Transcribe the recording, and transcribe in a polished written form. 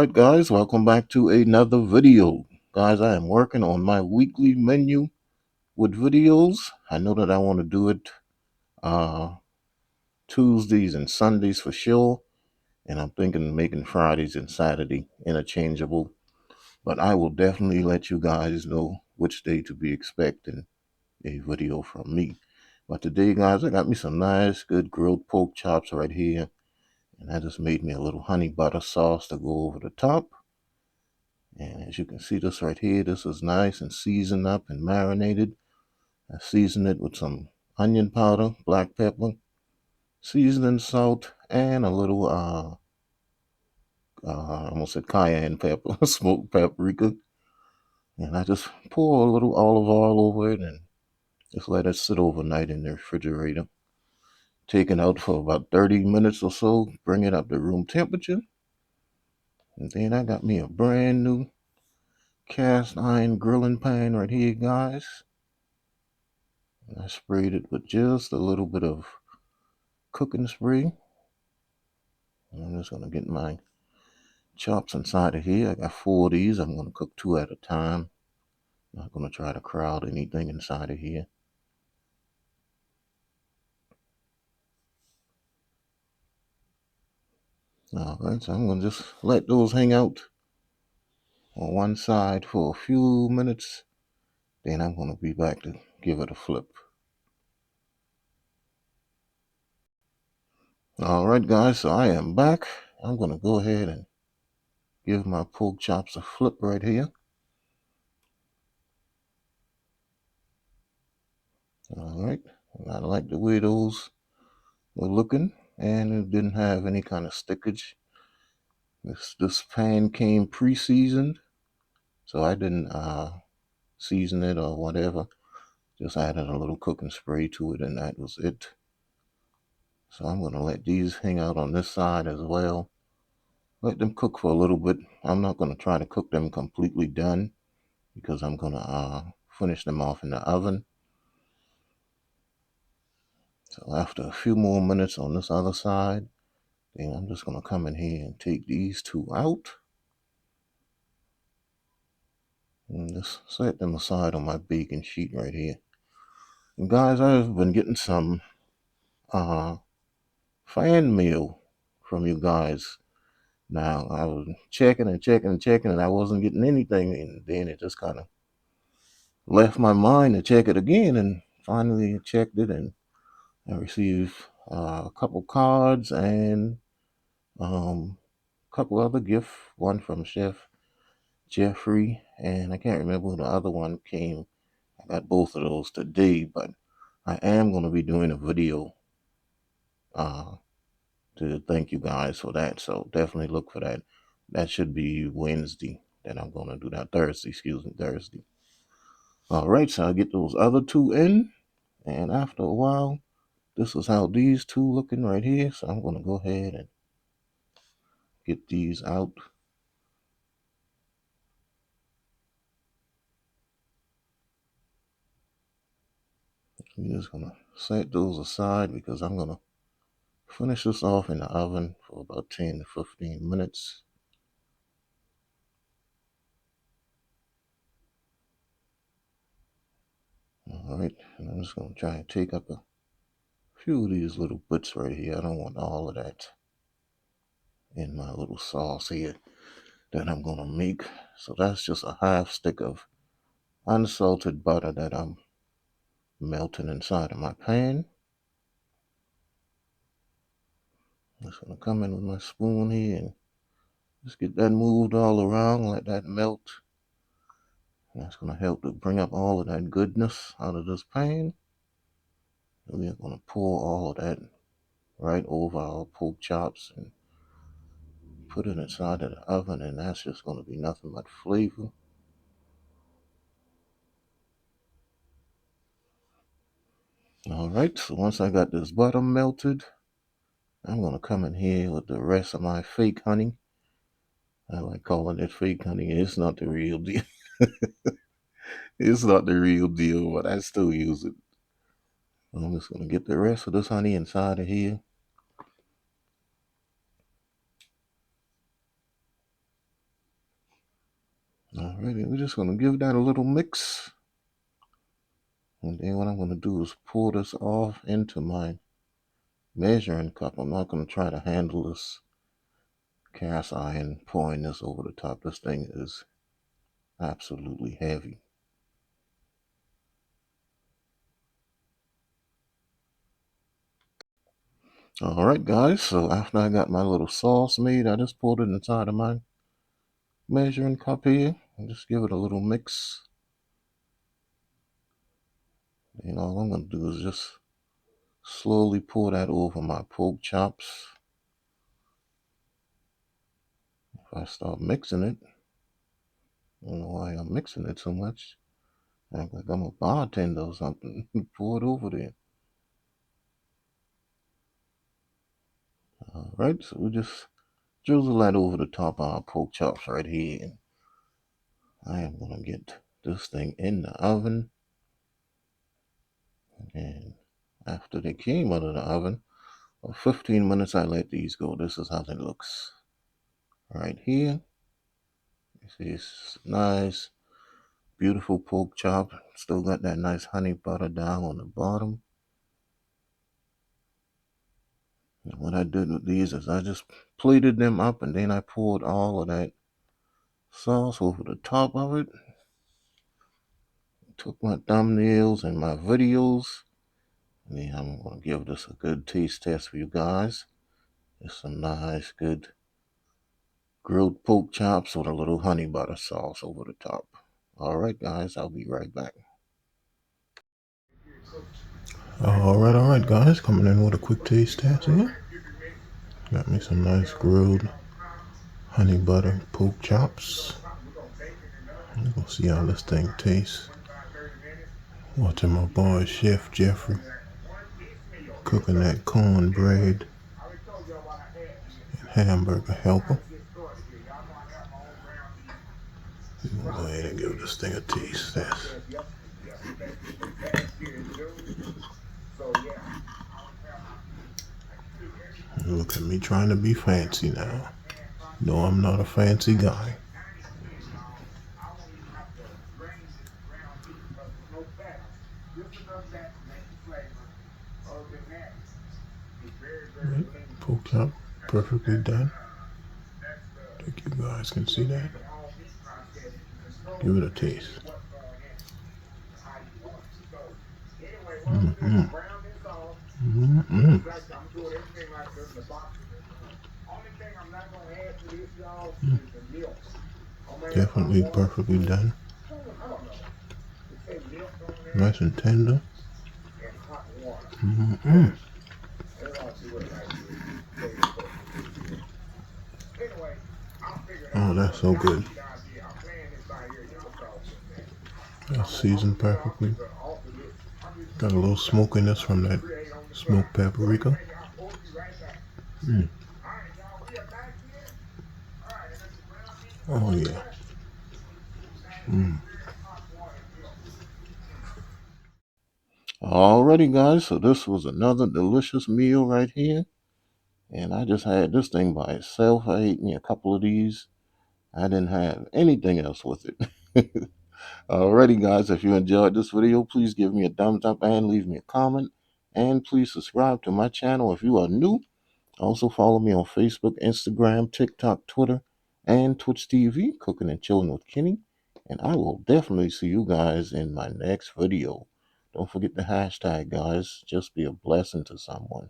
Alright guys, welcome back to another video. Guys, I am working on my weekly menu with videos. I know that I want to do it Tuesdays and Sundays for sure. And I'm thinking of making Fridays and Saturday interchangeable. But I will definitely let you guys know which day to be expecting a video from me. But today, guys, I got me some nice, good grilled pork chops right here. And I just made me a little honey butter sauce to go over the top. And as you can see this right here, this is nice and seasoned up and marinated. I seasoned it with some onion powder, black pepper, seasoning salt, and a little, I almost said cayenne pepper, smoked paprika. And I just pour a little olive oil over it and just let it sit overnight in the refrigerator. Take it out for about 30 minutes or so, bring it up to room temperature. And then I got me a brand new cast iron grilling pan right here, guys. I sprayed it with just a little bit of cooking spray. I'm just going to get my chops inside of here. I got 4 of these. I'm going to cook 2 at a time. Not going to try to crowd anything inside of here. Alright, so I'm going to just let those hang out on one side for a few minutes. Then I'm going to be back to give it a flip. Alright guys, so I am back. I'm going to go ahead and give my pork chops a flip right here. Alright, I like the way those were looking, and it didn't have any kind of stickage. This pan came pre-seasoned, so I didn't season it or whatever. Just added a little cooking spray to it, and that was it. So I'm gonna let these hang out on this side as well. Let them cook for a little bit. I'm not gonna try to cook them completely done because I'm gonna finish them off in the oven. So after a few more minutes on this other side, then I'm just gonna come in here and take these 2 out. And just set them aside on my baking sheet right here. And guys, I've been getting some fan mail from you guys. Now, I was checking and checking and checking, and I wasn't getting anything. And then it just kind of left my mind to check it again. And finally checked it, and I received a couple cards and a couple other gifts. One from Chef Jeffrey, and I can't remember who the other one came. I got both of those today, but I am going to be doing a video to thank you guys for that. So definitely look for that. That should be Wednesday that I'm going to do that. Thursday, Thursday. All right, so I'll get those other 2 in. And after a while, this is how these 2 looking right here. So I'm going to go ahead and get these out. I'm just going to set those aside because I'm going to finish this off in the oven for about 10 to 15 minutes. All right, and I'm just going to try and take up a few of these little bits right here. I don't want all of that in my little sauce here that I'm going to make. So that's just a half stick of unsalted butter that I'm melting inside of my pan. I'm just going to come in with my spoon here and just get that moved all around, let that melt. And that's going to help to bring up all of that goodness out of this pan. And we're going to pour all of that right over our pork chops and put it inside of the oven, and that's just going to be nothing but flavor. All right, so once I got this butter melted, I'm going to come in here with the rest of my fake honey. I like calling it fake honey. It's not the real deal. It's not the real deal, but I still use it. I'm just going to get the rest of this honey inside of here. Alrighty, we're just gonna give that a little mix. And then what I'm gonna do is pour this off into my measuring cup. I'm not gonna try to handle this cast iron pouring this over the top. This thing is absolutely heavy. Alright guys, so after I got my little sauce made, I just poured it inside of my measuring cup here and just give it a little mix. And all I'm going to do is just slowly pour that over my pork chops. If I start mixing it, I don't know why I'm mixing it so much. I act like I'm a bartender or something. Pour it over there. Alright, so we just drizzle that over the top of our pork chops right here. And I am going to get this thing in the oven. And after they came out of the oven, for 15 minutes I let these go. This is how it looks. Right here. You see it's nice, beautiful pork chop. Still got that nice honey butter down on the bottom. And what I did with these is I just plated them up and then I poured all of that sauce over the top of it. Took my thumbnails and my videos. And then I'm going to give this a good taste test for you guys. It's some nice, good grilled pork chops with a little honey butter sauce over the top. Alright guys, I'll be right back. Alright guys, coming in with a quick taste test here. Got me some nice grilled honey butter pork chops. We're gonna see how this thing tastes. Watching my boy Chef Jeffrey cooking that cornbread and hamburger helper. We'll go ahead and give this thing a taste test. Look at me trying to be fancy now. No, I'm not a fancy guy. Pork chop perfectly done. I think you guys can see that. Give it a taste. Definitely perfectly done. Nice and tender. Oh, that's so good. That's seasoned perfectly. Got a little smokiness from that smoked paprika. Oh yeah. Alrighty guys, so this was another delicious meal right here. And I just had this thing by itself. I ate me a couple of these. I didn't have anything else with it. Alrighty guys, if you enjoyed this video, please give me a thumbs up and leave me a comment. And please subscribe to my channel if you are new. Also follow me on Facebook, Instagram, TikTok, Twitter, and Twitch TV, Cooking and Chilling with Kenny. And I will definitely see you guys in my next video. Don't forget the hashtag, guys. Just be a blessing to someone.